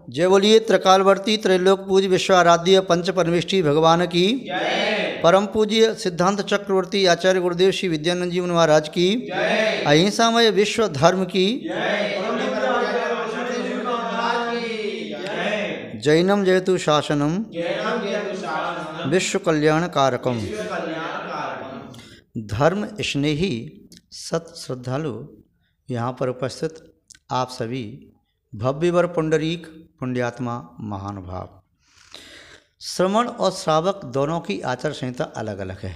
जय बोलिए त्रिकालवर्ती त्रैलोक पूज्य विश्वाराध्य पंच परमेष्ठी भगवान की परम पूज्य सिद्धांत चक्रवर्ती आचार्य गुरुदेव श्री विद्यानंद जी महाराज की अहिंसामय विश्व धर्म की जैनम जयतु शासनम विश्व कल्याण कारकम। धर्म स्नेही सत श्रद्धालु यहाँ पर उपस्थित आप सभी भव्यवर पुंडरीक पुण्यात्मा महानुभाव। श्रवण और श्रावक दोनों की आचार संहिता अलग अलग है।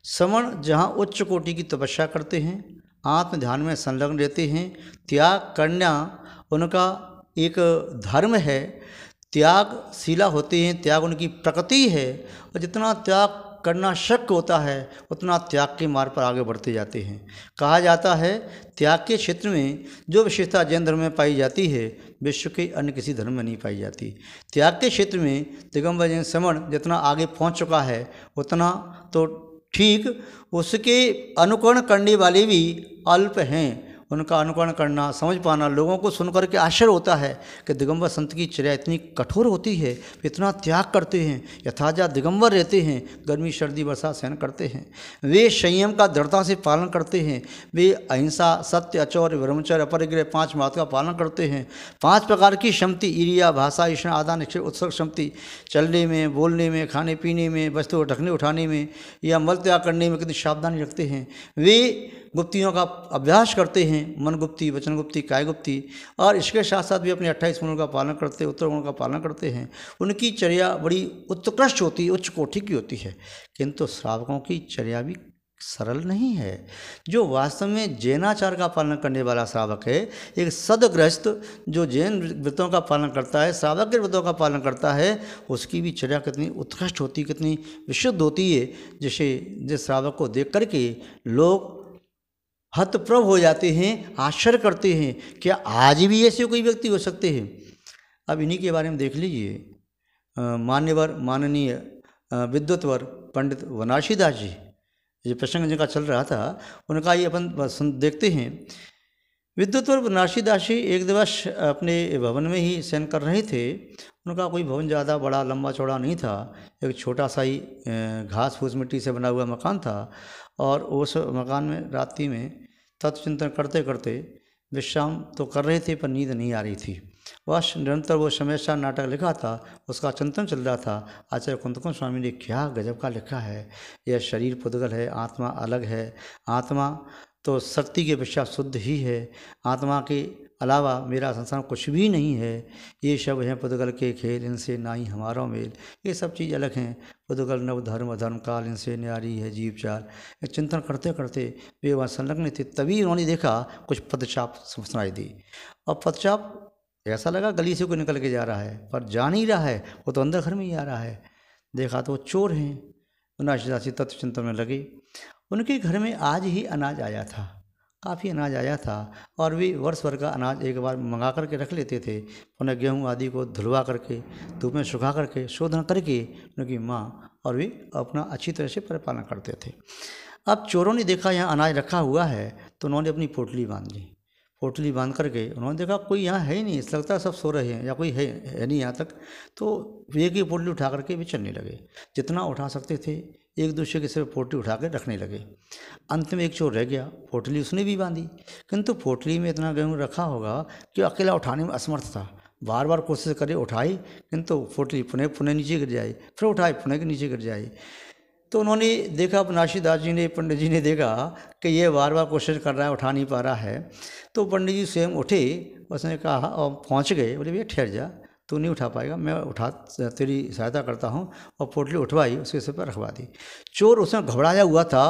श्रवण जहाँ उच्च कोटि की तपस्या करते हैं, आत्म ध्यान में संलग्न रहते हैं, त्याग करना उनका एक धर्म है, त्यागशीला होते हैं, त्याग उनकी प्रकृति है। और जितना त्याग करना शक्य होता है उतना त्याग के मार्ग पर आगे बढ़ते जाते हैं। कहा जाता है त्याग के क्षेत्र में जो विशेषता जैन धर्म में पाई जाती है विश्व के अन्य किसी धर्म में नहीं पाई जाती। त्याग के क्षेत्र में दिगंबर जैन श्रवण जितना आगे पहुंच चुका है उतना तो ठीक, उसके अनुकरण करने वाले भी अल्प हैं। उनका अनुकरण करना, समझ पाना, लोगों को सुनकर के आश्चर्य होता है कि दिगंबर संत की चर्या इतनी कठोर होती है, इतना त्याग करते हैं, यथाजा दिगंबर रहते हैं, गर्मी सर्दी वर्षा सहन करते हैं, वे संयम का दृढ़ता से पालन करते हैं, वे अहिंसा सत्य अचौर्य ब्रह्मचर्य अपरिग्रह 5 बात का पालन करते हैं। 5 प्रकार की क्षमति ईर्ष्या भाषा ईष्ण आदान निक्षेप उत्सर्ग क्षमति, चलने में, बोलने में, खाने पीने में, वस्तु ढकने उठाने में या मल त्याग करने में कितनी सावधानी रखते हैं। वे गुप्तियों का अभ्यास करते हैं, मन गुप्ती, वचन गुप्ती, काय गुप्ती, और इसके साथ साथ भी अपने 28 गुणों का पालन करते, उत्तर गुणों का पालन करते हैं। उनकी चर्या बड़ी उत्कृष्ट होती है, उच्च कोटि की होती है। किंतु श्रावकों की चर्या भी सरल नहीं है। जो वास्तव में जैनाचार का पालन करने वाला श्रावक है, एक सदगृहस्थ जो जैन व्रतों का पालन करता है, श्रावक के व्रतों का पालन करता है, उसकी भी चर्या कितनी उत्कृष्ट होती, कितनी विशुद्ध होती है, जिस श्रावक को देख करके लोग हतप्रभ हो जाते हैं, आश्चर्य करते हैं, क्या आज भी ऐसे कोई व्यक्ति हो सकते हैं। अब इन्हीं के बारे में देख लीजिए। मान्यवर माननीय विद्वतवर पंडित वनाशी दास जी, ये प्रसंग जिनका चल रहा था उनका ये अपन देखते हैं। विद्वतवर वनाशी दास जी एक दिवस अपने भवन में ही शयन कर रहे थे। उनका कोई भवन ज़्यादा बड़ा लंबा चौड़ा नहीं था, एक छोटा सा ही घास फूस मिट्टी से बना हुआ मकान था। और उस मकान में रात्रि में तत्व चिंतन करते करते विश्राम तो कर रहे थे पर नींद नहीं आ रही थी। बस निरंतर वो समस्या नाटक लिखा था, उसका चिंतन चल रहा था। आचार्य कुंतकुंज स्वामी ने क्या गजब का लिखा है। यह शरीर पुद्गल है, आत्मा अलग है, आत्मा तो शक्ति के अपेक्षा शुद्ध ही है, आत्मा के अलावा मेरा संसार कुछ भी नहीं है। ये सब हैं पुद्गल के खेल, इनसे ना ही हमारा मेल। ये सब चीज़ अलग हैं। पुद्गल नव धर्म धर्म काल, इनसे न्यारी है जीव चाल। चिंतन करते करते वे वहाँ संलग्न थे। तभी उन्होंने देखा कुछ पदचाप सुनाई दी। और पदचाप ऐसा लगा गली से कोई निकल के जा रहा है, पर जा नहीं रहा है, वो तो अंदर घर में ही आ रहा है। देखा तो वो चोर हैं। उन्नासी तत्व चिंतन में लगे। उनके घर में आज ही अनाज आया था, काफ़ी अनाज आया था, और वे वर्ष भर का अनाज एक बार मंगा करके रख लेते थे। उन्हें गेहूँ आदि को धुलवा करके धूप में सुखा करके शोधन करके उनकी माँ और वे अपना अच्छी तरह से परिपालन करते थे। अब चोरों ने देखा यहाँ अनाज रखा हुआ है तो उन्होंने अपनी पोटली बांध ली। पोटली बांध करके उन्होंने देखा कोई यहाँ है ही नहीं, इस लगता है सब सो रहे हैं या कोई है नहीं यहाँ तक। तो एक ही पोटली उठा करके वे चलने लगे। जितना उठा सकते थे एक दूसरे के सिर पोटली उठा कर रखने लगे। अंत में एक चोर रह गया, पोटली उसने भी बांधी, किंतु पोटली में इतना गेहूँ रखा होगा कि अकेला उठाने में असमर्थ था। बार बार कोशिश करे उठाई, किंतु पोटली पुनः नीचे गिर जाए, फिर उठाई पुनः के नीचे गिर जाए। तो उन्होंने देखा, वनाशी दास जी ने, पंडित जी ने देखा कि ये बार बार कोशिश कर रहा है, उठा नहीं पा रहा है। तो पंडित जी स्वयं उठे, उसने कहा और पहुँच गए। बोले भैया ठहर जा, तू नहीं उठा पाएगा, मैं तेरी सहायता करता हूँ। और पोटली उठवाई, उसके सिर पर रखवा दी। चोर उसमें घबराया हुआ था,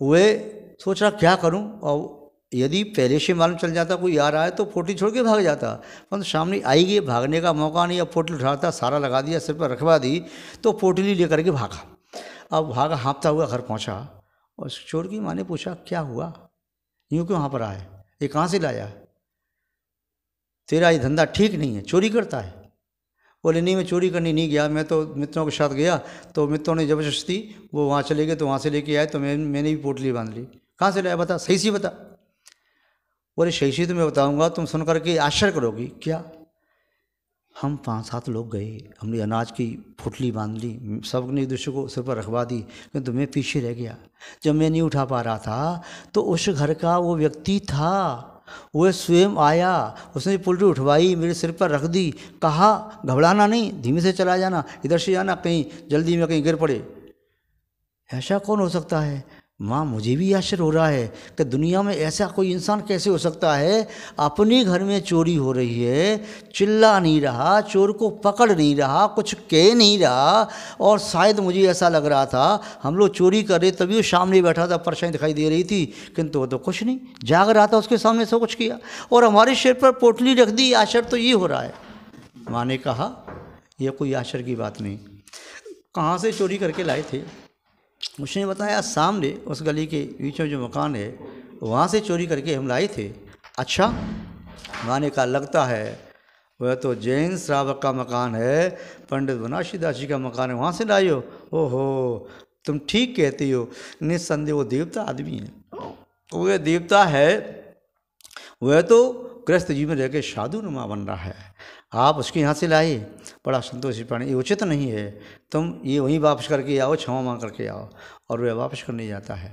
वे सोच रहा क्या करूँ, और यदि पहले से मालूम चल जाता कोई आ रहा है तो पोटली छोड़ के भाग जाता, परंतु सामने आई गई, भागने का मौका नहीं। अब पोटली उठाता, सारा लगा दिया, सिर पर रखवा दी, तो पोटली लेकर के भागा। अब भागा हाँफता हुआ घर पहुँचा और चोर की माँ ने पूछा क्या हुआ, यूँ क्यों यहाँ पर आए, ये कहाँ से लाया, तेरा ये धंधा ठीक नहीं है, चोरी करता है। बोले नहीं, मैं चोरी करने नहीं गया, मैं तो मित्रों के साथ गया, तो मित्रों ने ज़बरदस्ती वो वहाँ चले गए, तो वहाँ से लेके आए, तो मैंने भी पोटली बांध ली। कहाँ से लाया बता, सही सी बता। बोले सही सी तो मैं बताऊँगा, तुम सुन करके आश्चर्य करोगी। क्या? हम 5-7 लोग गए, हमने अनाज की फुटली बांध ली, सबने एक दूसरे को सिर पर रखवा दी, किंतु मैं पीछे रह गया। जब मैं नहीं उठा पा रहा था तो उस घर का वो व्यक्ति था, वह स्वयं आया, उसने पुलटी उठवाई, मेरे सिर पर रख दी, कहा घबराना नहीं, धीमे से चला जाना, इधर से जाना, कहीं जल्दी में कहीं गिर पड़े। ऐसा कौन हो सकता है? माँ, मुझे भी आश्चर्य हो रहा है कि दुनिया में ऐसा कोई इंसान कैसे हो सकता है। अपने घर में चोरी हो रही है, चिल्ला नहीं रहा, चोर को पकड़ नहीं रहा, कुछ कह नहीं रहा, और शायद मुझे ऐसा लग रहा था हम लोग चोरी कर रहे, तभी वो सामने बैठा था, परेशानी दिखाई दे रही थी, किंतु वो तो कुछ नहीं, जाग रहा था, उसके सामने सब कुछ किया और हमारे सिर पर पोटली रख दी। आश्चर्य तो ये हो रहा है। माँ ने कहा यह कोई आश्चर्य की बात नहीं, कहाँ से चोरी करके लाए थे? उसने बताया सामने उस गली के बीच में जो मकान है वहाँ से चोरी करके हम लाए थे। अच्छा, माँ ने कहा लगता है वह तो जैन श्रावक का मकान है, पंडित बनारसी दास जी का मकान है, वहाँ से लाए हो? ओहो, तुम ठीक कहती हो, निस्संदेह वो देवता आदमी है, वह देवता है, वह तो गृहस्थ जीवन रह के साधु नुमा बन रहा है, आप उसके यहाँ से लाए, बड़ा संतोषी प्राणी, ये उचित नहीं है, तुम ये वहीं वापस करके आओ, क्षमा मांग करके आओ। और वह वापस करने जाता है।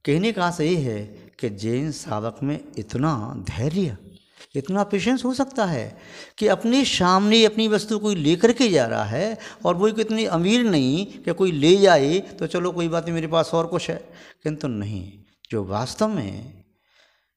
कहने का सही है कि जैन श्रावक में इतना धैर्य, इतना पेशेंस हो सकता है कि अपने सामने अपनी वस्तु कोई लेकर के जा रहा है और वो इतनी अमीर नहीं कि कोई ले जाए तो चलो कोई बात नहीं, मेरे पास और कुछ है, किंतु नहीं, जो वास्तव में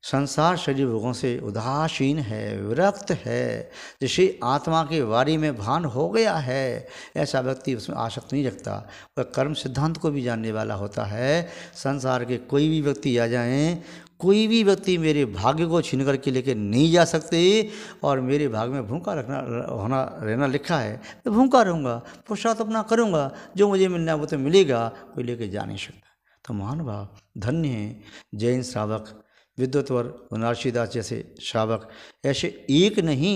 संसार शरीर भोगों से उदासीन है, विरक्त है, जिसे आत्मा के बारे में भान हो गया है, ऐसा व्यक्ति उसमें आसक्त नहीं रखता। वह कर्म सिद्धांत को भी जानने वाला होता है। संसार के कोई भी व्यक्ति आ जाएं, कोई भी व्यक्ति मेरे भाग्य को छीन करके लेके नहीं जा सकते, और मेरे भाग्य में भूखा रहना लिखा है, मैं भूखा रहूँगा, पुरुषार्थ अपना करूँगा, जो मुझे मिलना है वो तो मिलेगा, कोई लेके जा नहीं सकता। तो महानुभाव धन्य हैं जैन श्रावक, विद्वत्वर बनारसी दास जैसे श्रावक, ऐसे एक नहीं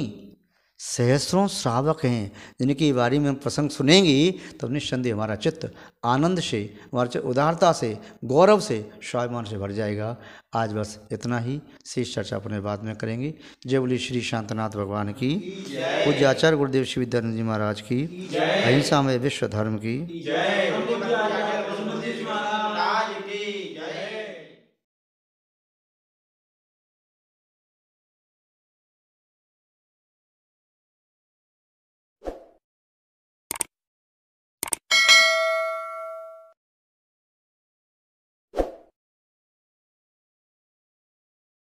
सहस्रों श्रावक हैं जिनके बारे में हम प्रसंग सुनेंगे तो निस्संदेह हमारा चित्त आनंद से, हमारा चित्त उदारता से, गौरव से, स्वाभिमान से भर जाएगा। आज बस इतना ही, शेष चर्चा अपने बाद में करेंगे। जय बोली श्री शांतनाथ भगवान की, पूज्य आचार्य गुरुदेव श्री विद्यानंद जी महाराज की, अहिंसा में विश्व धर्म की।